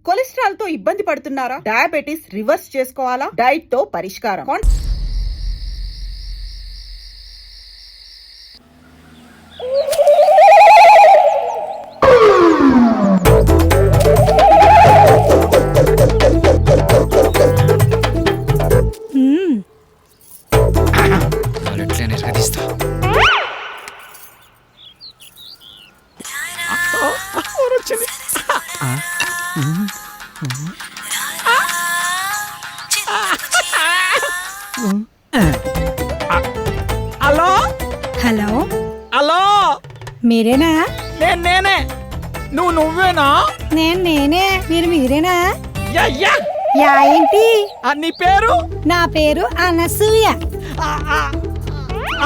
Cholesterol తో ఇబ్బంది పడుతున్నారా? డయాబెటిస్ రివర్స్ చేసుకోవాలా? డైట్ తో పరిష్కారం. హలో హలో హలో మీరేనా? నేనే నువ్వేనా? నేనే. మీరేనా? యా యా యా ఏంటి? నీ పేరు? నా పేరు అనసూయ.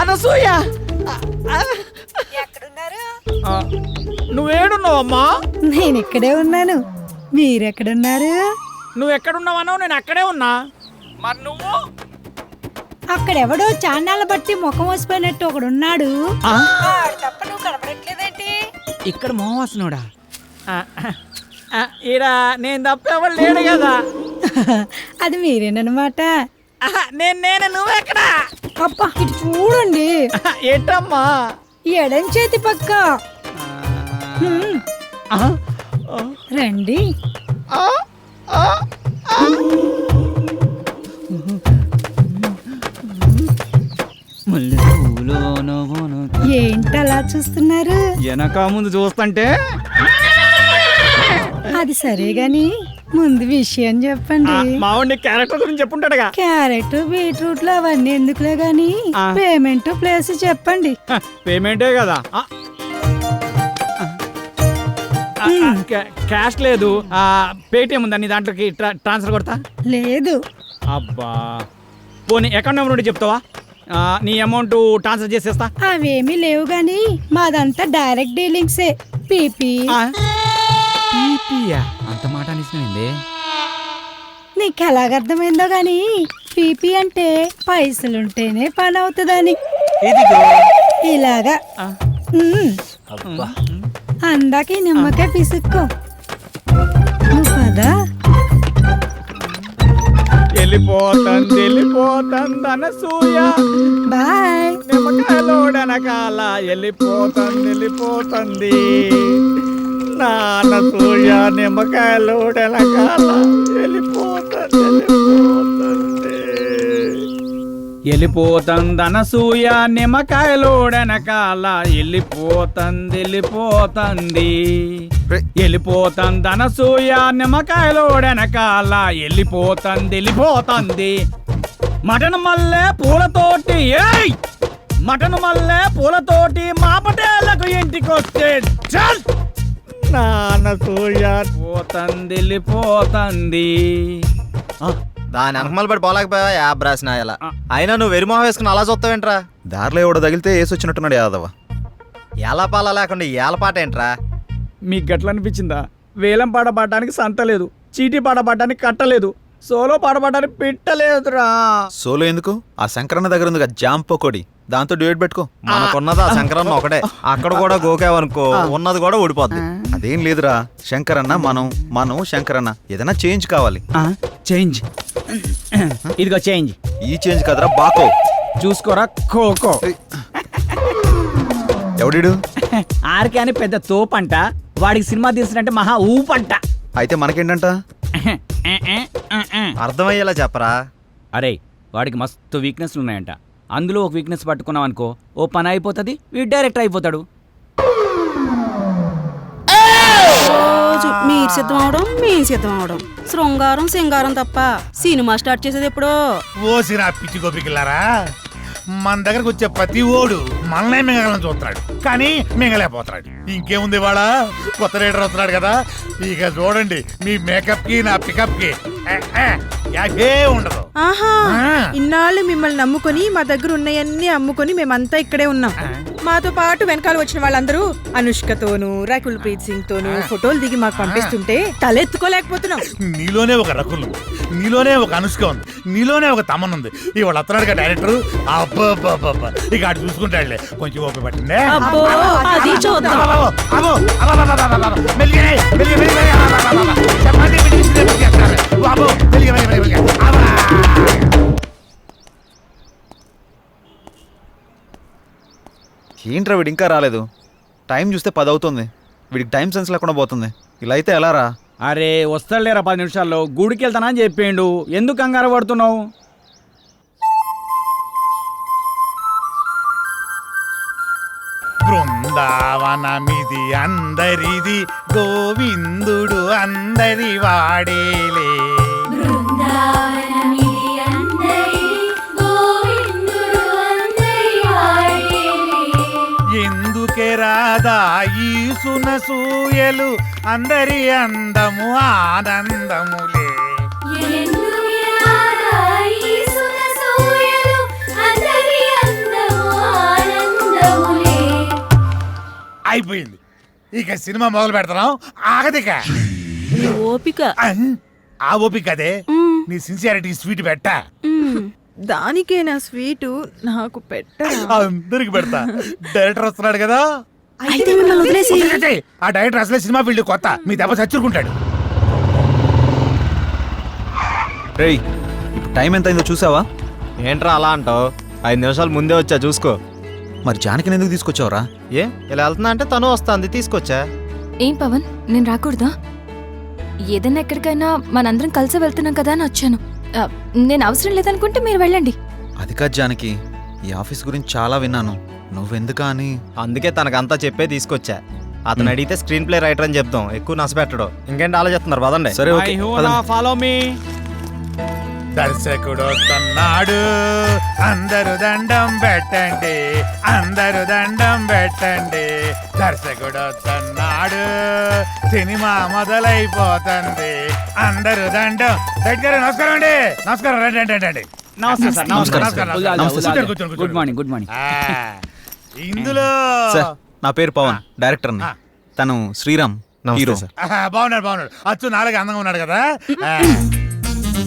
అనసూయ. ఎక్కడున్నారు? నువ్వేడున్నావమ్మా? నేను ఇక్కడే ఉన్నాను. మీరెక్కడున్నారు? నువ్వు ఎక్కడున్నావనో నేను అక్కడే ఉన్నా. మరి నువ్వు? అక్కడెవడో చాన్నాళ్ళ బట్టి ముఖం వసిపోయినట్టు ఒకడున్నాడు. తప్ప నువ్వు కనపడట్లేదేంటి? ఇక్కడ మోహవాసనుడా? ఈడ నేను తప్ప ఎవరు లేడు కదా. అది మీరేనమాట. నేను నువ్వెక్కడా? అబ్బా ఇటు చూడండి. ఏంటమ్మా? ఎడం చేతి పక్క. రండి. ఏంటలా చూస్తున్నారు? వెనక ముందు చూస్తుంటే. అది సరే గాని ముందు విషయం చెప్పండి. మావాడి క్యారెక్టర్ గురించి చెప్పుంటాడుగా. క్యారెట్ బీట్రూట్ లో అవన్నీ ఎందుకులే గాని పేమెంట్ ప్లేస్ చెప్పండి. పేమెంటే కదా. క్యాష్ లేదు. పేటిఎం ఉందా నీ దాంట్లోకి? ట్రాన్స్ఫర్ కొడతా. లేదు. అబ్బా పోనీ అకౌంట్ నెంబర్ ఉంటే చెప్తావా? నీ అమౌంట్ ట్రాన్స్ఫర్ చేసేస్తా. అవేమీ లేవు గాని మాదంతా డైరెక్ట్ డీలింగ్సే. పీపీ. అంత మాట అనిసినైంది. నీకు ఎలాగర్థమైందో గాని పీపీ అంటే పైసలుంటేనే పని అవుతుందని. ఇలాగా అందాక నిమ్మకాయ పిసుక్కో. నువ్వు కదా వెళ్ళిపోతుంది అనసూయ. బాయ్. నిమ్మకాయలోడనకాల వెళ్ళిపోతుంది నానసూయ. నిమ్మకాయలోడనకాల వెళ్ళిపోతుంది అనసూయ. నిమ్మకాయలోడనకాల వెళ్ళిపోతుంది అనసూయ. నిమ్మకాయలోడనకాల వెళ్ళిపోతుంది. మటన్ మల్లె పూలతోటి మటన్ మల్లె పూలతోటి మా పటేళ్లకు ఇంటికొస్తే చల్ నానసూయ వెళ్ళిపోతుంది. దాని వెనకమల పడి పోలేకపోయా యాబ్ రాసిన ఇలా. అయినా నువ్వు వెరిమోహం వేసుకుని అలా చూస్తావేంట్రా? దారిలో ఎవడో తగిలితే వేసి వచ్చినట్టున్నాడు యాదవ. ఏలపాల లేకుండా ఏలపాట ఏంట్రా? మీకు గట్ల అనిపించిందా? వేలం పాట పాడడానికి సంత లేదు, చీటీ పాట పాడడానికి కట్టలేదు, సోలో పాట పాడడానికి పెట్టలేదురా. సోలో ఎందుకు? ఆ శంకరన్న దగ్గర ఉంది జాంపకోడి, దాంతో డ్యూయట్ పెట్టుకో. మనకున్నది ఆ శంకరన్న ఒకటే. అక్కడ కూడా గోకావనుకో ఉన్నది కూడా ఊడిపోద్ది. అదేం లేదురా, శంకరన్న మనం శంకరన్న. ఏదైనా చేంజ్ కావాలి. చేంజ్. ఇదిగో చేంజ్. ఈ చేంజ్ కదరా బాకో. చూసుకోరా ఖోఖో. ఎవడిడు? ఆర్కే అని పెద్ద తోపంట. వాడికి సినిమా తీసినట్టే మహా ఊపంట. అయితే మనకేంటంట? అర్థమయ్యేలా చెప్పరా. అరే వాడికి మస్తు వీక్నెస్లు ఉన్నాయంట. అందులో ఒక వీక్నెస్ పట్టుకున్నాం అనుకో, ఓ పని అయిపోతుంది, వీడు డైరెక్టర్ అయిపోతాడు. మీరు సిద్ధం అవడం మేము సిద్ధం అవడం, శృంగారం సింగారం తప్ప సినిమా స్టార్ట్ చేసేది ఎప్పుడో. ఓసిరా పిచ్చి గోపికిల్లారా, మన దగ్గరకు వచ్చే ప్రతి ఓడు మనల్నే మింగలని చూస్తున్నాడు, కానీ మింగలేకపోతున్నాడు. ఇంకేముంది వాళ్ళ కొత్త రైడర్ వస్తున్నాడు కదా, ఇక చూడండి మీ మేకప్ కి నా పికప్ కి యాభే ఉండదు. ఆహా, ఇన్నాళ్ళు మిమ్మల్ని నమ్ముకొని మా దగ్గర ఉన్నాయన్నీ అమ్ముకొని మేమంతా ఇక్కడే ఉన్నాం. మాతో పాటు వెనకాల వచ్చిన వాళ్ళందరూ అనుష్కతోనూ రకుల్ ప్రీత్ సింగ్ తోనూ ఫోటోలు దిగి మాకు పంపిస్తుంటే తలెత్తుకోలేకపోతున్నాం. నీలోనే ఒక రకుల్, నీలోనే ఒక అనుష్క ఉంది, నీలోనే ఒక తమన్ ఉంది. ఇవాళ వస్తున్నాడు డైరెక్టర్. అబ్బా ఇక అటు చూసుకుంటాడులే, కొంచెం ఓపిక పట్టిందే. అది చూద్దాం. చెప్పండి ఏంట్రా వీడు ఇంకా రాలేదు? టైం చూస్తే 10 అవుతుంది. వీడికి టైం సెన్స్ లేకుండా పోతుంది. ఇలా అయితే ఎలా రా? అరే వస్తాడులేరా 10 నిమిషాల్లో. గుడికి వెళ్తానని చెప్పిండు, ఎందుకు కంగారు పడుతున్నావు? బృందావనమిది అందరిది, గోవిందుడు అందరి వాడేలే. ఎందుకే రాదా ఈ సునసూయలు, అందరి అందము ఆనందములే. అయిపోయింది, ఇక సినిమా మొదలు పెడతాం. ఆగదిక ఓపిక. ఆ ఓపిక అదే నీ సిన్సియారిటీ స్వీట్ పెట్ట. దానికే నా స్వీటు నాకు పెట్టరా? అందరికి పెడతా. డైరెక్టర్ వస్తున్నాడు కదా, అయితే మిమ్మల్ని వదిలేసి వదిలేసేయ్. ఆ డైరెక్టర్ అసలే సినిమా ఫీల్డ్ కొత్త, మీ దెబ్బ చచ్చుకుంటాడు. రేయ్, ఇప్పుడు టైం ఎంత అయిందో చూసావా? ఏంట్రా అలా అంటావు? 5 నిమిషాలు ముందే వచ్చా, చూసుకో. మరి జానకిని ఎందుకు తీసుకొచ్చావురా? ఏ ఇలా వెళ్తున్నా అంటే తను వస్తుంది, తీసుకొచ్చా. ఏం పవన్, నేను రాకూడదా? ఏదైనా ఎక్కడికైనా మనందరం కలిసి వెళ్తున్నాం కదా అని వచ్చాను. నేను అవసరం లేదనుకుంటే మీరు వెళ్ళండి. అది కాదు జానకి, ఈ ఆఫీస్ గురించి చాలా విన్నాను. నువ్వెందుకా అని. అందుకే తనకంతా చెప్పే తీసుకొచ్చా. అతను అడిగితే స్క్రీన్ ప్లే రైటర్ అని చెప్తాం, ఎక్కువ నసపెట్టడు. ఇంకేంటి ఆలోచిస్తున్నారు? పదండి. సరే ఓకే, పదండి. Follow me. దర్శకుడు వస్తున్నాడు, అందరు దండం పెట్టండి, అందరు దండం పెట్టండి. దర్శకుడు వస్తున్నాడు, సినిమా మొదలైపోతుంది, అందరు దండం. దగ్గర నమస్కారం అండి. నమస్కారం, రండి రండి రండి. నమస్తే సార్. నమస్కారం. కూర్చోండి, కూర్చోండి, గుడ్ మార్నింగ్. Good morning. ఇందులో సార్, నా పేరు పవన్, డైరెక్టర్ని. తను శ్రీరామ్, హీరో. బాగున్నాడు బాగున్నాడు, అచ్చు నాలుగు అందంగా ఉన్నాడు కదా.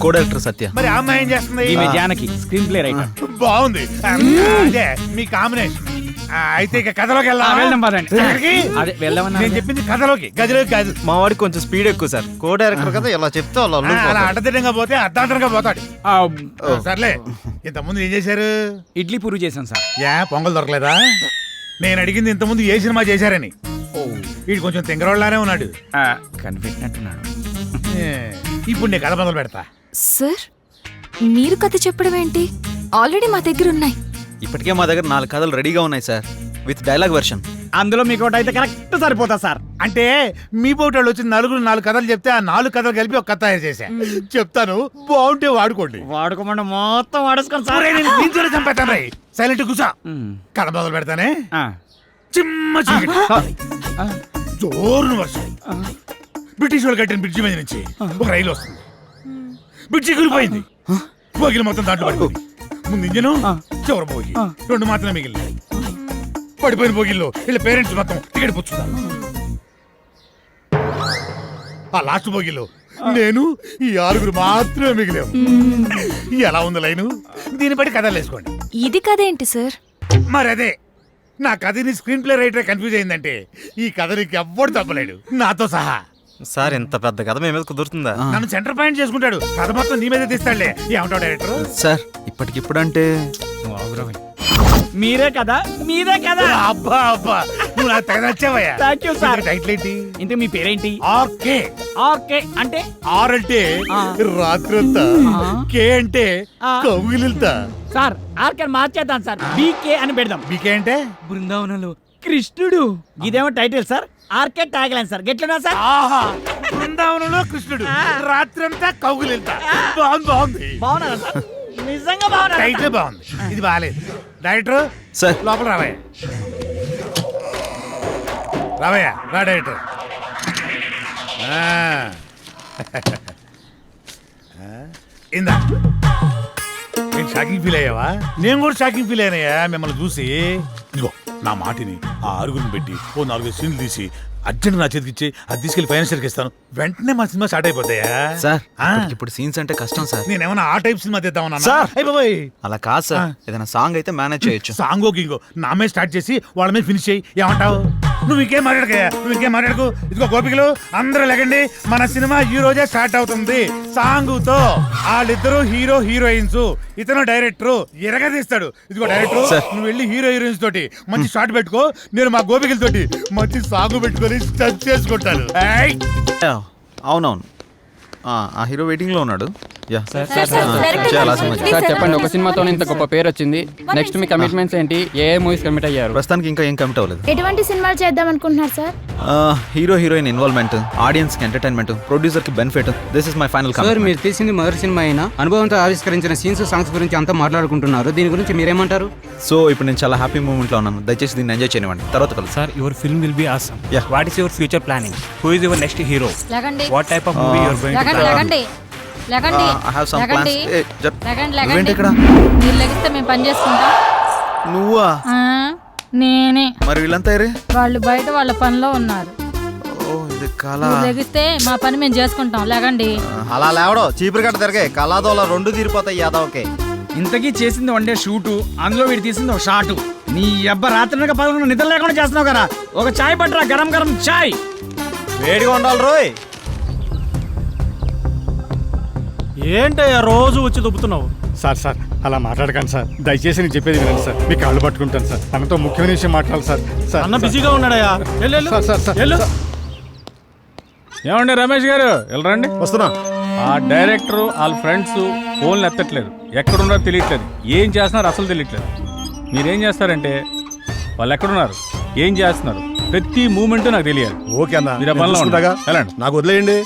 కో డైరెక్టర్ సత్య. మరి ఆ అమ్మాయి ఏం చేస్తుంది? ఈమె జానకి, స్క్రీన్ ప్లే రైటర్. బాగుంది, అదే మీ కాంబినేషన్. అయితే ఇక కథలోకి వెళ్దాం పదండి. ఎక్కడికి? అదే వెళ్దామన్నా. నేను చెప్పింది కథలోకి, గదిలోకి కాదు. మా వాడికి కొంచెం స్పీడ్ ఎక్కువ సార్. కో డైరెక్టర్ కదా, ఇలా చెప్తే వాళ్ళు అలా అల్లుకుపోతారు. అడ్డదిడ్డంగా పోతే అర్ధాంతరంగా పోతాడు. సర్లే, ఇంతకుముందు ఏం చేశారు? ఇడ్లీ పూరి చేశాను సార్. పొంగల్ దొరకలేదా? నేను అడిగింది ఇంతకుముందు ఏ సినిమా చేశారని. వీడు కొంచెం తింగరోళ్ళనే ఉన్నాడు. కనిపెట్టినట్టున్నాడు. ఇప్పుడు నేను కథ మొదలు పెడతా. సార్, మీరు కథ చెప్పడం ఏంటి? ఆల్రెడీ మా దగ్గర ఉన్నాయి. ఇప్పటికే మా దగ్గర 4 కథలు రెడీగా ఉన్నాయి సార్, విత్ డైలాగ్ వెర్షన్. అందులో మీకు ఒకటి అయితే కరెక్ట్ సరిపోతా సార్. అంటే మీ పోటాళ్ళు వచ్చి 4 కథలు చెప్తే ఆ 4 కథలు కలిపి ఒక కథ తయారు చేశా. చెప్తాను, బాగుంటే వాడుకోండి. వాడుకోమంటే మొత్తం వాడేసుకోండి సార్. దీంతోనే చంపేస్తాను రై. సైలెంట్ కూసా. కథ మొదలు పెడతానే. చిమ్మ చీకటి, జోరున వర్షం. బ్రిటిష్ వాళ్ళు కట్టిన బ్రిడ్జి మీద నుంచి ఒక రైలు వస్తుంది. బ్రిడ్జి కూలిపోయింది, బోగిలు మొత్తం దాంట్లో పడిపోయింది. ముందు ఇంజను, చివరి బోగి, 2 మాత్రమే మిగిలినాయి. పడిపోయిన బోగిల్లో వీళ్ళ పేరెంట్స్ మొత్తం టికెట్ పుచ్చుతారు. ఆ లాస్ట్ బోగిలో నేను, ఈ 6 మాత్రమే మిగిలాము. ఎలా ఉంది లైను? దీన్ని బట్టి కథలు వేసుకోండి. ఇది కథ ఏంటి సార్? మరి అదే, నా కథని స్క్రీన్ ప్లే రైటర్ కన్ఫ్యూజ్ అయిందంటే ఈ కథ నీకు ఎవ్వడు తప్పలేడు, నాతో సహా. సార్ ఇంత పెద్ద కథ మీ మీద కుదురుతుందా? నన్ను సెంటర్ పాయింట్ చేసుకుంటాడు, కథ మొత్తం నీ మీద తీస్తాడులే. ఏమంటావు డైరెక్టర్? సార్, ఇప్పటికిప్పుడంటే మీరే కదా, మీరే కదా. అబ్బా అబ్బా, నువ్వు నాకు తెగ నచ్చావయ్యా. Thank you sir. టైటిల్ ఏంటి? ఇంతకు మీ పేరేంటి? ఆర్కే. ఓకే అంటే ఆర్ అంటే రాత్రంతా, కే అంటే కౌగిలిల్తా. సార్ ఆర్కే మార్చేద్దాం సార్, బీకే అని పెడదాం. బీకే అంటే బృందావనంలో కృష్ణుడు. ఇదేమో title sir, RK tag line sir. గెట్లున్నా సార్? ఆహా, బృందావనంలో కృష్ణుడు, రాత్రంతా కౌగిలిల్తా. బాగుంది బాగుంది. బాగున్నారా సార్? నిజంగా బాగున్నా. టైటిల్ బాగుంది, ఇది బాగాలేదు. డైరెక్టర్ సార్, లోపల రావయ్యా. రావయ్యా, రా డైరెక్టర్. ఇందా, నేను షాకింగ్ ఫీల్ అయ్యావా? నేను కూడా షాకింగ్ ఫీల్ అయినాయా మిమ్మల్ని చూసి. ఇదిగో నా మాటిని, ఆ 6 పెట్టి ఓ 4 సీన్లు తీసి అర్జెంట్ నా చేతికి ఇచ్చి అది తీసుకెళ్లి ఫైనాన్షియల్కి ఇస్తాను, వెంటనే మా సినిమా స్టార్ట్ అయిపోతాయా? సార్ ఆ. ఇప్పుడు సీన్స్ అంటే కష్టం సార్. నేనేమన్నా ఆ టైప్ సినిమా తీద్దామన్నా? సార్. అయిపోయి అలా కాదు సార్, ఏదైనా సాంగ్ అయితే మేనేజ్ చేయొచ్చు. సాంగో గింగో నా మీద స్టార్ట్ చేసి వాళ్ళ మీద ఫినిష్ చేయి, ఏమంటావు? నువ్వు ఇంకేం మాట్లాడకయ్యా, నువ్వు ఇంకేం మాట్లాడకు. ఇదిగో గోపికలు అందరూ లేకండి, మన సినిమా ఈ రోజే స్టార్ట్ అవుతుంది సాంగుతో. వాళ్ళిద్దరు హీరో హీరోయిన్స్, ఇతను డైరెక్టర్ ఎరగదీస్తాడు. ఇదిగో డైరెక్టర్, సార్. నువ్వు వెళ్ళి హీరో హీరోయిన్స్ తోటి మంచి షాట్ పెట్టుకో, నేను మా గోపికలతోటి మంచి సాంగ్ పెట్టుకొని టచ్ చేసుకుంటాను. ఏయ్! అవునవును, ఆ హీరో వెయిటింగ్ లో ఉన్నాడు. యా సార్, డైరెక్టర్ చాలా గారు, సినిమా. ప్లీజ్ సార్ సార్, చెప్పండి, ఒక ప్లీజ్ సినిమాతో సార్, ఇంత గొప్ప పేరు వచ్చింది. నెక్స్ట్ మీ కమిట్మెంట్స్ ఏంటి? ఏ మూవీస్ కమిట్ అయ్యారు? ప్రస్తుతానికి ఇంకా ఏం కమిట్ అవ్వలేదు. ఎటువంటి సినిమాలు చేద్దాం అనుకుంటున్నారు sir? Hero heroine involvement, audience కి ఎంటర్టైన్మెంట్, ప్రొడ్యూసర్ కి benefit. This is my final sir commitment. మీరు తీసింది మొదటి సినిమా అయినా అనుభవంతో ఆవిష్కరించిన సీన్స్ సాంగ్స్ గురించి అంతా మాట్లాడుకుంటున్నారు. దీని గురించి మీరేమంటారు? సో ఇప్పుడు నేను చాలా హ్యాపీ మూమెంట్ లో ఉన్నాను. దయచేసి దీన్ని ఎంజాయ్ చేయనివ్వండి, తర్వాత కలుసు. Sir, your film will be awesome. Yeah. What is your future planning? Who is your next hero? లగండి What type of movie you are going to లగండి plan? లగండి లగండి ఐ హావ్ సమ్ లగండి ప్లాన్స్. లగండి నువ్వేంటి లగండి ఇక్కడ? మీరు లెగిస్తే మేము పని చేసుకుంటాం. నువ్వా? నేనే. మరి వీళ్ళంతా ఏరే? వాళ్ళు బయట వాళ్ళ పనిలో ఉన్నారు. ఓ ఇది కళ. మీరు లెగిస్తే మా పని మేము చేసుకుంటాం. లగండి. అలా లేవడో చీపురు కట్ట తిరగే కళాదోళ రెండు తీరిపోతాయి యాదవకే. ఇంతకీ చేసింది వన్ డే షూటు, అందులో వీడు తీసింది ఒక షాటు. నీ అబ్బ రాత్రి పదకొండు నిద్ర లేకుండా చేస్తున్నావు కదా. ఒక చాయ్ పట్టరా, గరం గరం చాయ్. వేడిగా ఉండాలి రోయ్. ఏంటయ్యా రోజు వచ్చి దొబ్బుతున్నావు? సార్ సార్ అలా మాట్లాడకండి సార్, దయచేసి నేను చెప్పేది వినండి సార్, మీ కాళ్ళు పట్టుకుంటాను సార్, అన్నతో ముఖ్యమైన విషయం మాట్లాడాలి సార్. సార్ అన్న బిజీగా ఉన్నాడయ్యా. సార్ సార్ సార్ ఏమండి రమేష్ గారు, వెళ్ళరండి. వస్తున్నా. ఆ డైరెక్టర్ వాళ్ళ ఫ్రెండ్స్ ఫోన్లు ఎత్తట్లేదు, ఎక్కడున్నారో తెలియట్లేదు, ఏం చేస్తున్నారో అసలు తెలియట్లేదు. మీరేం చేస్తారంటే వాళ్ళు ఎక్కడున్నారు, ఏం చేస్తున్నారు, ప్రతి మూమెంట్ నాకు తెలియాలి. ఓకే అన్న, మీరు ఆ నేను పనిలో చూసుకుంటాగా. ఉండండి. వెళ్ళండి. నాకు వదిలేయండి.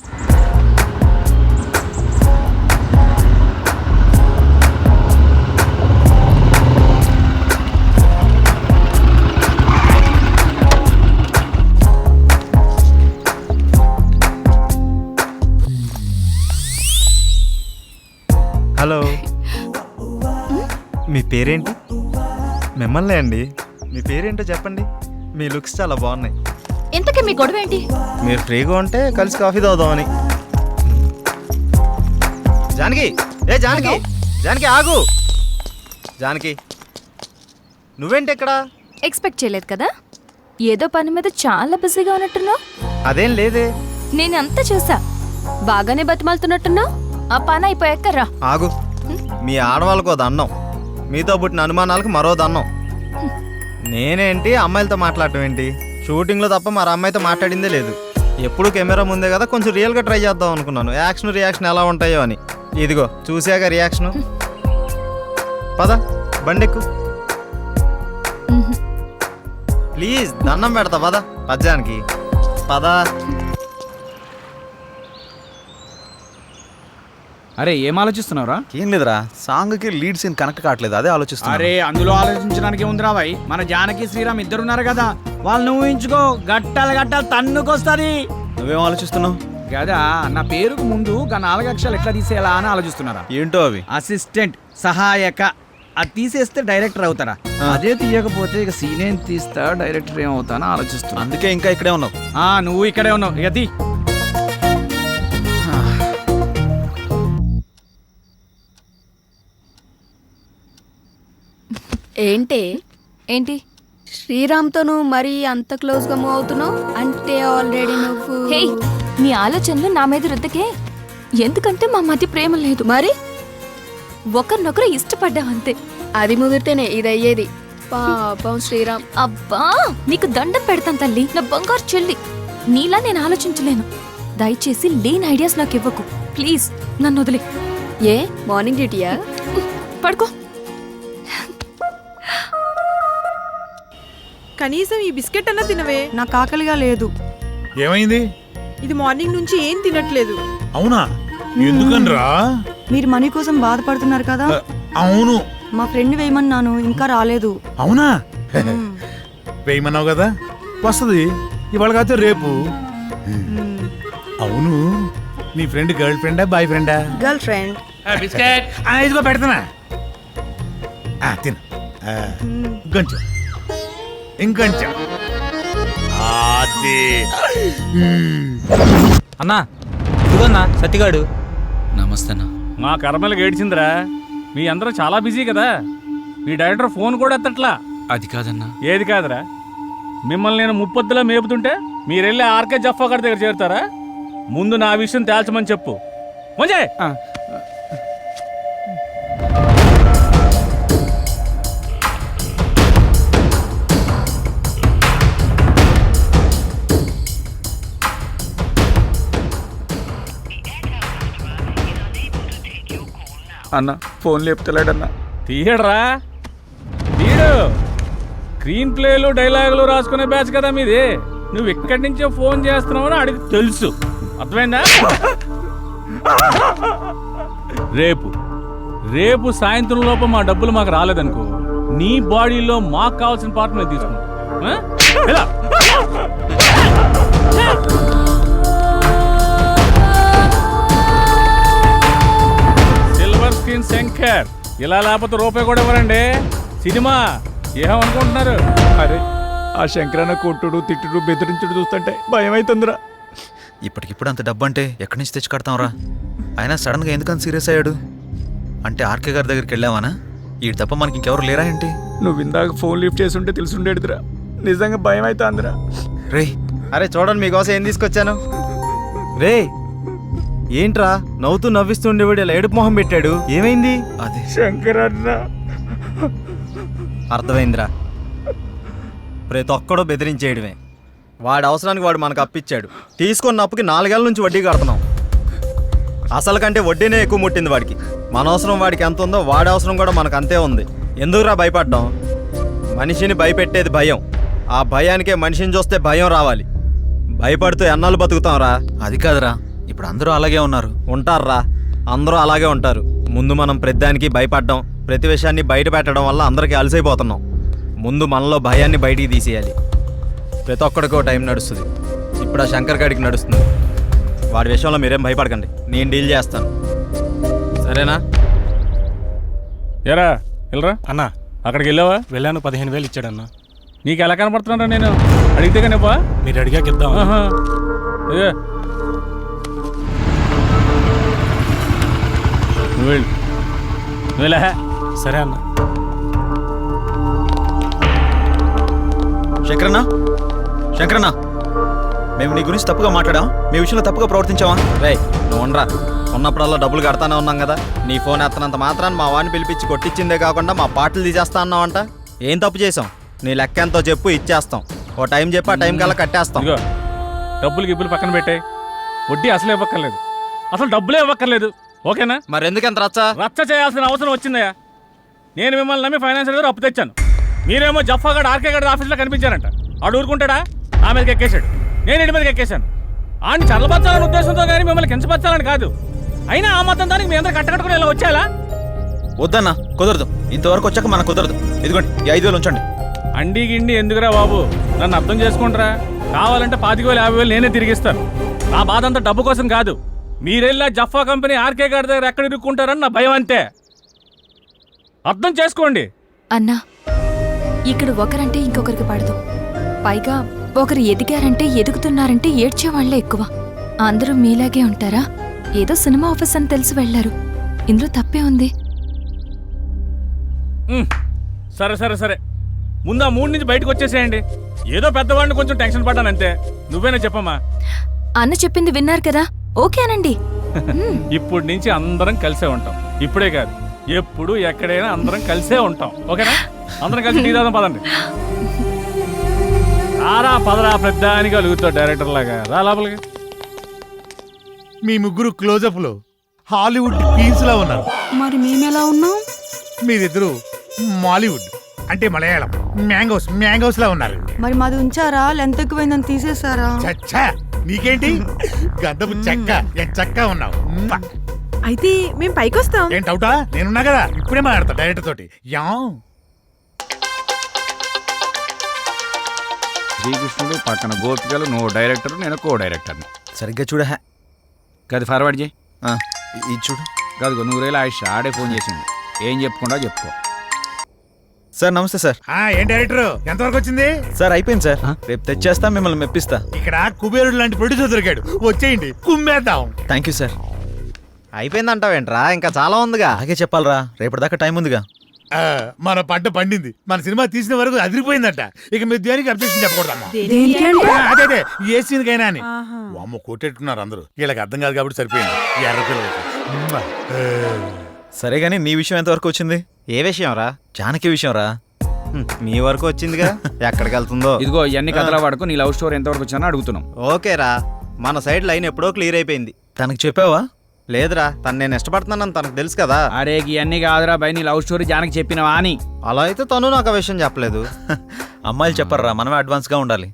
హలో, మీ పేరేంటి? మిమ్మల్ని అండి. మీ పేరేంటో చెప్పండి. మీ లుక్స్ చాలా బాగున్నాయి. ఇంతకీ మీ గొడవ ఏంటి? మీరు ఫ్రీగా ఉంటే కలిసి కాఫీ తాగుదామని. జానకి, ఏ జానకి, జానకి ఆగు. జానకి, నువ్వేంటి ఇక్కడ? ఎక్స్పెక్ట్ చేయలేదు కదా. ఏదో పని మీద చాలా బిజీగా ఉన్నట్టున్నావు. అదేం లేదే. నేను అంతా చూసా, బాగానే బతిమాలుతున్నట్టున్నావు. ఆ పని అయిపోయాక రా. ఆగు. మీ ఆడవాళ్ళకు దన్నం, మీతో పుట్టిన అనుమానాలకు మరో దన్నం. నేనేంటి అమ్మాయిలతో మాట్లాడటం ఏంటి? షూటింగ్లో తప్ప మరి అమ్మాయితో మాట్లాడిందే లేదు. ఎప్పుడు కెమెరా ముందే కదా, కొంచెం రియల్గా ట్రై చేద్దాం అనుకున్నాను. యాక్షన్ రియాక్షన్ ఎలా ఉంటాయో అని. ఇదిగో చూసాక రియాక్షను. పద బండెక్కు ప్లీజ్, దండం పెడతా పద. పద్యానికి పద. అరే ఏం ఆలోచిస్తున్నావురా? ఏం లేదురా, సాంగ్ కి లీడ్ సీన్ కనెక్ట్ కావట్లేదు, అదే ఆలోచిస్తున్నా. అరే అందులో ఆలోచించడానికి ఏముందిరా భాయ్, మన జానకి శ్రీరామ్ ఇద్దరున్నారు కదా, వాళ్ళని ఊహించుకో. గట్టాలు గట్టాలు తన్నుకొస్తుంది. నువ్వేం ఆలోచిస్తున్నావు? కదా నా పేరుకు ముందు 4 అక్షరాలు ఎట్లా తీసేయాలా అని ఆలోచిస్తున్నారా? ఏంటో అవి? అసిస్టెంట్, సహాయక. అది తీసేస్తే డైరెక్టర్ అవుతారా? అదే తీయకపోతే ఇక సీన్ ఏం తీస్తా, డైరెక్టర్ ఏమవుతానో ఆలోచిస్తున్నా. అందుకే ఇంకా ఇక్కడే ఉన్నావు. నువ్వు ఇక్కడే ఉన్నావు, ఇక తీ. ఏంటి ఏంటి? శ్రీరామ్తో నువ్వు మరీ అంత క్లోజ్ గా మూవ్ అవుతున్నావు అంటే ఆల్రెడీ నువ్వు హే, నీ ఆలోచనలు నా మీద రుద్దకే. ఎందుకంటే మా మధ్య ప్రేమ లేదు. మరి ఒకరినొకరు ఇష్టపడ్డాం అంతే. అది ముదిరితేనే ఇది అయ్యేది. పాపం శ్రీరామ్. అబ్బా, నీకు దండం పెడతాను తల్లి, నా బంగారు చెల్లి. నీలా నేను ఆలోచించలేను. దయచేసి లేని ఐడియాస్ నాకు ఇవ్వకు ప్లీజ్. నన్ను వదిలే. ఏ మార్నింగ్ డ్యూటీయా? పడుకో. కనీసం ఈ బిస్కెట్ అన్నా తినవే. నాకు ఆకలిగా లేదు. ఏమైంది? ఇది మార్నింగ్ నుంచి ఏం తినట్లేదు. అవునా, ఎందుకనరా? మీరు మనీ కోసం బాధపడుతున్నారు కదా. అవును. మా ఫ్రెండ్ వేయమన్నాను, ఇంకా రాలేదు. అవునా? వేయమన్నావు కదా, వస్తుంది ఇవాళ కాదు రేపు. అవును, నీ ఫ్రెండ్ గర్ల్ ఫ్రెండా బాయ్ ఫ్రెండా? Girl friend. బిస్కెట్ ఇదిగో పెడతానా, తిను. ఇంకొంచెం ఇంకొంచెం. సత్తి. అన్నా ఇదిగోన్నా సత్తిగాడు. నమస్తే అన్న. మా కర్మలకు ఏడ్చిందిరా. మీ అందరూ చాలా బిజీ కదా, మీ డైరెక్టర్ ఫోన్ కూడా ఎత్తట్లా. అది కాదన్నా. ఏది కాదురా? మిమ్మల్ని నేను ముప్పొద్దులా మేపుతుంటే మీరెళ్ళి ఆర్కే జఫా గారి దగ్గర చేరుతారా? ముందు నా విషయం తేల్చమని చెప్పు. మంజయ్ అన్న ఫోన్ లేపుతలేడన్నా. తీయడరా, తీయడు. స్క్రీన్ ప్లేలు డైలాగులు రాసుకునే బ్యాచ్ కదా మీది. నువ్వు ఇక్కడి నుంచే ఫోన్ చేస్తున్నావని అడిగి తెలుసు. అర్థమైందా? రేపు సాయంత్రం లోపు మా డబ్బులు మాకు రాలేదనుకో, నీ బాడీలో మాకు కావాల్సిన పార్ట్ మేము తీసుకుంటాం. సిల్వర్ స్క్రీన్ శంకర్ ఇలా లేకపోతే రూపాయి కూడా ఇవ్వరండి. సినిమా ఏమనుకుంటున్నారు? అరే ఆ శంకరన్న కొట్టుడు తిట్టుడు బెదిరించుడు చూస్తుంటే భయం అవుతుందిరా. ఇప్పటికిప్పుడు అంత డబ్బు అంటే ఎక్కడి నుంచి తెచ్చి కడతాంరా? అయినా సడన్గా ఎందుకని సీరియస్ అయ్యాడు? అంటే ఆర్కే గారి దగ్గరికి వెళ్ళావానా? ఈ తప్ప మనకి ఇంకెవరు లేరా ఏంటి? నువ్వు ఇందాక ఫోన్ లిఫ్ట్ చేసి ఉంటే తెలుసుండేదిరా. నిజంగా భయం అవుతుందిరా. రే అరే చూడండి మీకోసం ఏం తీసుకొచ్చాను. రే ఏంట్రా నవ్వుతూ నవ్విస్తుండేవాడు ఇలా ఏడుపు మొహం పెట్టాడు? ఏమైంది? అది శంకరన్న. అర్థమైందిరా, ప్రతి ఒక్కడో బెదిరించేయడమే. వాడి అవసరానికి వాడు మనకు అప్పిచ్చాడు. తీసుకున్న అప్పుకి 4 ఏళ్ళ నుంచి వడ్డీ కడుతున్నాం. అసలు కంటే వడ్డీనే ఎక్కువ ముట్టింది వాడికి. మన అవసరం వాడికి ఎంత ఉందో వాడి అవసరం కూడా మనకు అంతే ఉంది. ఎందుకురా భయపడ్డాం? మనిషిని భయపెట్టేది భయం. ఆ భయానికే మనిషిని చూస్తే భయం రావాలి. భయపడుతూ ఎన్నాళ్ళు బతుకుతాంరా? అది కాదురా, ఇప్పుడు అందరూ అలాగే ఉన్నారు. ఉంటారా, అందరూ అలాగే ఉంటారు. ముందు మనం ప్రతిదానికి భయపడ్డాం, ప్రతి విషయాన్ని బయట పెట్టడం వల్ల అందరికీ అలసైపోతున్నాం. ముందు మనలో భయాన్ని బయటికి తీసేయాలి. ప్రతి ఒక్కడికో టైం నడుస్తుంది. ఇప్పుడు ఆ శంకర్ గాడికి నడుస్తుంది. వాడి విషయంలో మీరేం భయపడకండి, నేను డీల్ చేస్తాను. సరేనా? ఎరా వెళ్ళరా అన్నా. అక్కడికి వెళ్ళావా? వెళ్ళాను, 15,000 ఇచ్చాడన్నా. నీకు ఎలా కనపడుతున్నారా? నేను అడిగితే కానీ మీరు అడిగాక ఇద్దాం. నువ్వు వెళ్ళా. సరే అన్న. శంకరన్న మేము నీ గురించి తప్పుగా మాట్లాడాం, మీ విషయంలో తప్పుగా ప్రవర్తించావా? రే నువ్వు ఉండరా. ఉన్నప్పుడల్లా డబ్బులు కడతానే ఉన్నాం కదా. నీ ఫోన్ ఎత్తనంత మాత్రాన్ని మా వాడిని పిలిపించి కొట్టించిందే కాకుండా మా పాటలు తీసేస్తా అన్నావంట. ఏం తప్పు చేసాం? నీ లెక్క ఎంతో చెప్పు, ఇచ్చేస్తాం. ఓ టైం చెప్పి ఆ టైం కల్లా కట్టేస్తాం. ఇదిగో డబ్బులు గిబ్బులు పక్కన పెట్టాయి. వడ్డీ అసలు ఇవ్వక్కర్లేదు, అసలు డబ్బులే ఇవ్వక్కర్లేదు. ఓకేనా? మరి ఎందుకు ఎంత రచ్చ చేయాల్సిన అవసరం వచ్చిందయ్యా. నేను మిమ్మల్ని నమ్మి ఫైనాన్షియల్ దగ్గర అప్పు తెచ్చాను. మీరేమో జఫాగడ్ ఆర్కే గడ్ ఆఫీస్లో కనిపించారంట. ఆడు ఊరుకుంటాడా? నా మీదకి ఎక్కేశాడు, నేను ఇంటి మీదకి ఎక్కేశాను. ఆయన చల్లబచ్చాలని ఉద్దేశంతో కానీ మిమ్మల్ని కించపరచాలని కాదు. అయినా ఆ మొత్తం దానికి మీ అందరూ కట్టకట్టుకుని ఇలా వచ్చేలా? వద్దన్నా, కుదరదు. ఇంతవరకు వచ్చాక మనకు కుదరదు. ఇదిగోండి ఈ 5,000 ఉంచండి. అండి గిండి ఎందుకురా బాబు, నన్ను అర్థం చేసుకుంటారా? కావాలంటే 25,000 50,000 నేనే తిరిగిస్తాను. నా బాధ అంతా డబ్బు కోసం కాదు. మీరెళ్ళా జఫా కంపెనీ ఆర్కే గారి దగ్గర ఎక్కడ ఇరుక్కుంటారని నా భయం అంతే. అర్థం చేసుకోండి. అన్నా, ఇక్కడ ఒకరంటే ఇంకొకరికి పడదు. పైగా ఒకరు ఎదిగారంటే ఎదుగుతున్నారంటే ఏడ్చేవాళ్లే ఎక్కువ. అందరూ మీలాగే ఉంటారా? ఏదో సినిమా ఆఫీస్ అని తెలిసి వెళ్లారు. ఇందులో తప్పే ఉంది. సరే సరే సరే, ముందు ఆ 3 నుంచి బయటకు వచ్చేసేయండి. ఏదో పెద్దవాడిని కొంచెం టెన్షన్ పడ్డానంతే. నువ్వేనా చెప్పమ్మా? అన్న చెప్పింది విన్నారు కదా, ఓకే అనండి. ఇప్పటి నుంచి అందరం కలిసే ఉంటాం. ఇప్పుడే కాదు, ఎప్పుడు ఎక్కడైనా అందరం కలిసే ఉంటాం. ఓకేనా? అందరం కలిసి టీ తాగుదాం పదండి. ఆరా పదరా, పెద్దానికి అలుగుతావు డైరెక్టర్ లాగా. రా లోపలికి. మీ ముగ్గురు క్లోజప్ లో హాలీవుడ్ క్వీన్స్ లా ఉన్నారు. మరి మేమెలా ఉన్నాం? మీరిద్దరు మాలీవుడ్ అంటే మలయాళం మ్యాంగోస్ లా ఉన్నారు. మరి మాది ఉంచారా? లెంత్ ఎక్కువైందని తీసేసారా? చచ్చా, నీకేంటి గద్దపు చెక్క చక్క ఉన్నావు. అయితే మేము పైకి వస్తాం. ఏంటవుటా? నేనున్నా కదా, ఇప్పుడే మాట్లాడతా డైరెక్టర్ తోటి. యా శ్రీకృష్ణుడు పక్కన గోపికలు, నువ్వు డైరెక్టర్, నేను కో డైరెక్టర్ని. సరిగ్గా చూడ. గది ఫార్వర్డ్ చేయి. ఇది చూడు. కాదు 100,000 ఆయుష్ ఆడే ఫోన్ చేసింది. ఏం చెప్పుకుండా చెప్పుకో. సార్ నమస్తే సార్. ఏం డైరెక్టర్ ఎంతవరకు వచ్చింది? సార్ అయిపోయింది సార్, రేపు తెచ్చేస్తా, మిమ్మల్ని మెప్పిస్తా. ఇక్కడ కుబేరుడు లాంటి ప్రొడ్యూసర్ దొరికాడు, వచ్చేయండి కుమ్మేద్దాం. Thank you sir. అయిపోయిందంటావేంట్రా? ఇంకా చాలా ఉందిగా. అలాగే చెప్పాలరా, రేపటిదాకా టైం ఉందిగా. మన పంట పండింది, మన సినిమా తీసిన వరకు అదిరిపోయిందట. ఇక మీరు దేనికి అబ్జెక్షన్ చెప్పకూడదమ్మా. అదే అదే ఏ సీన్కైనా అని. అమ్మ కొట్టేట్టున్నారు అందరూ, వీళ్ళకి అర్థం కాదు కాబట్టి సరిపోయింది. ఈ ఎర్ర పిల్లలకి. సరే గానీ నీ విషయం ఎంతవరకు వచ్చింది? ఏ విషయం రా? జానకి విషయం రా. మీ వరకు వచ్చిందిగా, ఎక్కడికి వెళ్తుందో. ఇదిగో ఇవన్నీ కథల వాడుకో, నీ లవ్ స్టోరీ ఎంతవరకు వచ్చానో అడుగుతున్నాం. ఓకేరా, మన సైడ్ లైన్ ఎప్పుడో క్లియర్ అయిపోయింది. తనకు చెప్పావా? లేదురా, తను నేను ఇష్టపడుతున్నానని తనకు తెలుసు కదా. అరే ఇవన్నీ కాదురా బై, నీ లవ్ స్టోరీ జానకి చెప్పినవా అని. అలా అయితే తను నాకు ఆ విషయం చెప్పలేదు. అమ్మాయిలు చెప్పర్రా, మనమే అడ్వాన్స్ గా ఉండాలి.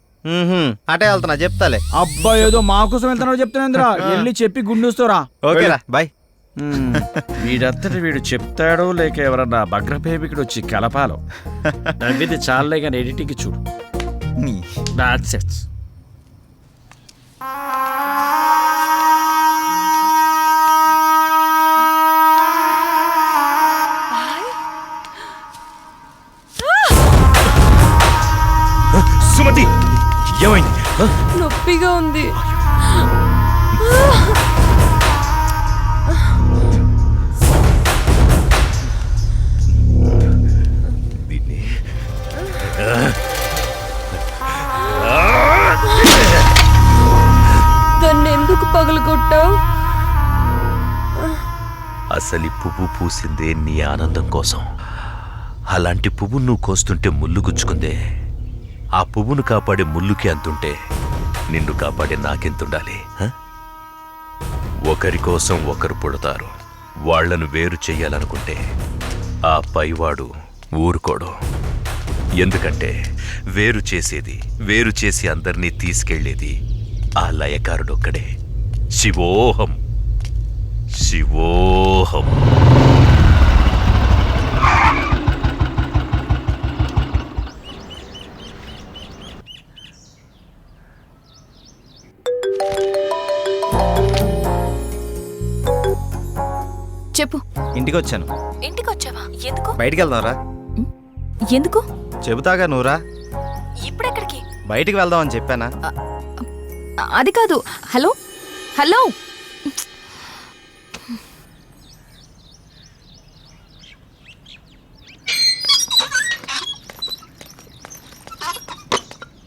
అటే వెళ్తున్నా, చెప్తాలే. అబ్బా ఏదో మా కోసం వెళ్తున్నావు చెప్తున్నా, వెళ్ళి చెప్పి గుండూస్తోరా. ఓకేరా బాయ్. వీడంతటి వీడు చెప్తాడో లేక ఎవరన్నా భగ్రపేమికుడు వచ్చి కలపాలో. నవ్విది చాలే కానీ ఎడిటింగ్ చూడు. సుమతి ఏమైంది? నొప్పిగా ఉంది. దాన్ని ఎందుకు పగలగొట్టావు? అసలు పువ్వు పూసిందే నీ ఆనందం కోసం. అలాంటి పువ్వు నువ్వు కోస్తుంటే ముళ్ళు గుచ్చుకుందే. ఆ పువ్వును కాపాడే ముళ్ళుకి అంతుంటే నిన్ను కాపాడే నాకెంతుండాలి? ఒకరి కోసం ఒకరు పుడతారు. వాళ్లను వేరు చెయ్యాలనుకుంటే ఆ పైవాడు ఊరుకోడు. ఎందుకంటే వేరు చేసి అందరినీ తీసుకెళ్లేది ఆ లయకారుడొక్కడే. శివోహం శివోహం. చెప్పు. ఇంటికి వచ్చాను. ఇంటికి వచ్చావా? ఎందుకు? బయటికి వెళ్దాంరా. ఎందుకు? చెబుతాగా, నువ్వురా. ఇప్పుడెక్కడికి? బయటికి వెళ్దామని చెప్పానా? అది కాదు. హలో హలో,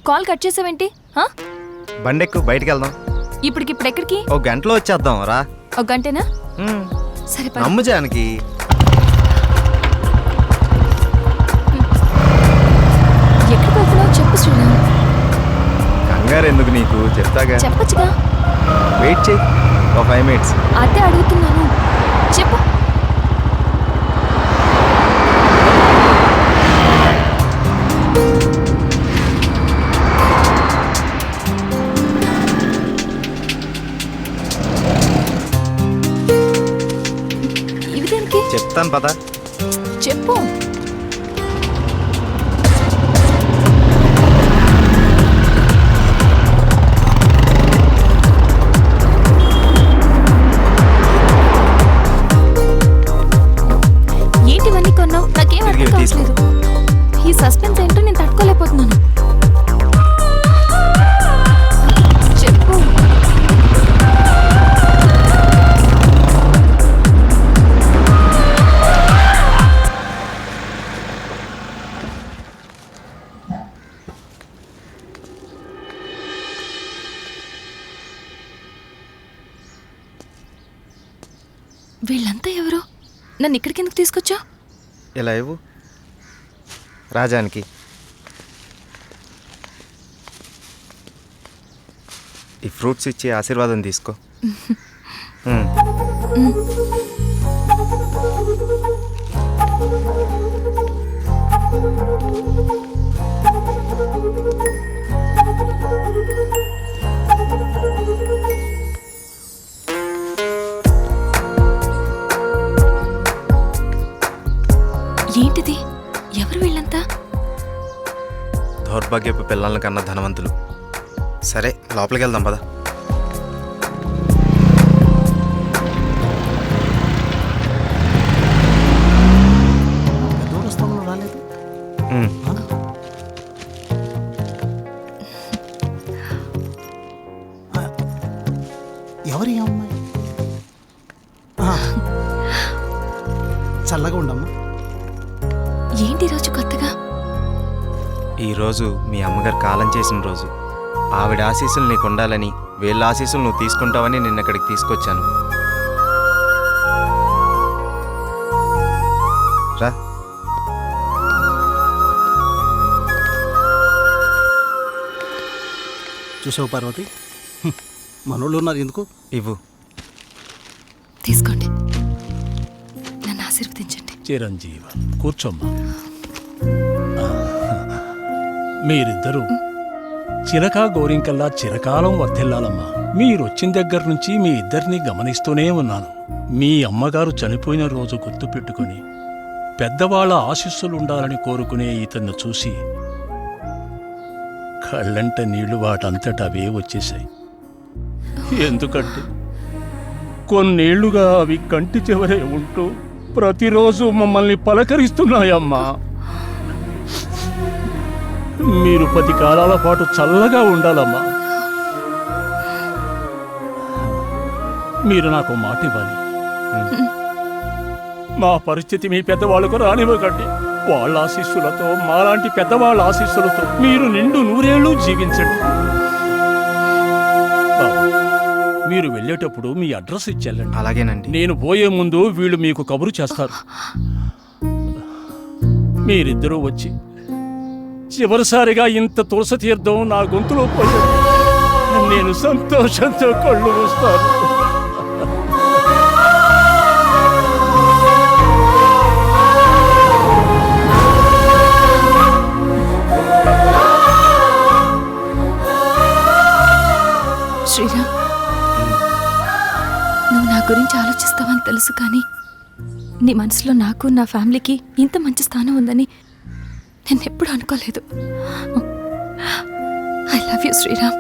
కాల్ కట్ చేసావేంటి? బండెక్కు, బయటికి వెళ్దాం. ఇప్పటికిప్పుడు ఎక్కడికి? ఒక గంటలో వచ్చేద్దాం రా. ఒక గంటేనా? సరే పద. నమ్ము జానకి. ఎక్కడికి వెళ్తున్నావు చెప్పు శ్రీరామ్. కంగారు ఎందుకు నీకు, చెప్తాగా. చెప్పచ్చుగా. వెయిట్ చేయి, ఒక 5 minutes. అదే అడుగుతున్నాను, చెప్పు. ఇవి దేనికి? చెప్తాను పద. చెప్పు. ఏంటివన్నీ కొన్నావు? నాకేం అర్థం కావట్లేదు. ఈ సస్పెన్స్ ఏంటో నేను తట్టుకోలేకపోతున్నాను. చెప్పు. వీళ్ళంతా ఎవరు? నన్ను ఇక్కడికి ఎందుకు తీసుకొచ్చా? ఇలా ఇవ్వు రాజానికి. ఈ ఫ్రూట్స్ ఇచ్చి ఆశీర్వాదం తీసుకో. ఏంటిది? ఎవరు వీళ్ళంతా? దౌర్భాగ్యపు పిల్లల కన్నా ధనవంతులు. సరే లోపలికి వెళ్దాం పద. చల్లగా ఉండమ్మా. ఏంటి రోజు కొత్తగా? ఈరోజు మీ అమ్మగారు కాలం చేసిన రోజు. ఆవిడ ఆశీస్సులు నీకు ఉండాలని, వీళ్ళ ఆశీస్సులు నువ్వు తీసుకుంటావని నిన్న ఇక్కడికి తీసుకొచ్చాను. రా. చూసావు పార్వతి, మనోళ్ళు ఉన్నారు ఎందుకు? ఇవ్వు. తీసుకోండి, నన్ను ఆశీర్వదించండి. చిరంజీవ కూర్చోమ్మా. మీరిద్దరూ చిలకా గోరింకల్లా చిరకాలం వర్ధిల్లాలమ్మా. మీరొచ్చిన దగ్గర నుంచి మీ ఇద్దరిని గమనిస్తూనే ఉన్నాను. మీ అమ్మగారు చనిపోయిన రోజు గుర్తుపెట్టుకుని పెద్దవాళ్ల ఆశీస్సులుండాలని కోరుకునే ఇతన్ని చూసి కళ్ళంట నీళ్లు వాటంతట అవే వచ్చేశాయి. ఎందుకంటే కొన్నేళ్లుగా అవి కంటి చివరే ఉంటూ ప్రతిరోజు మమ్మల్ని పలకరిస్తున్నాయమ్మా. మీరు 10 కాలాల పాటు చల్లగా ఉండాలమ్మా. మీరు నాకు మాట ఇవ్వాలి. మా పరిస్థితి మీ పెద్దవాళ్ళకు రానివ్వకండి. వాళ్ళ ఆశీస్సులతో, మాలాంటి పెద్దవాళ్ళ ఆశీస్సులతో మీరు నిండు 100 ఏళ్ళు జీవించండి. బాబు, మీరు వెళ్ళేటప్పుడు మీ అడ్రస్ ఇచ్చెళ్ళండి. అలాగేనండి. నేను పోయే ముందు వీళ్ళు మీకు కబురు చేస్తారు. మీరిద్దరూ వచ్చి చివరిసారిగా ఇంత తులసి తీర్థం నా గొంతులో పోయాడు. నేను సంతోషంతో కళ్ళు మూస్తాను. శ్రీరామ్, నువ్వు నా గురించి ఆలోచిస్తావని తెలుసు, కానీ నీ మనసులో నాకు, నా ఫ్యామిలీకి ఇంత మంచి స్థానం ఉందని నేను ఎప్పుడు అనుకోలేదు. I love you Sriram.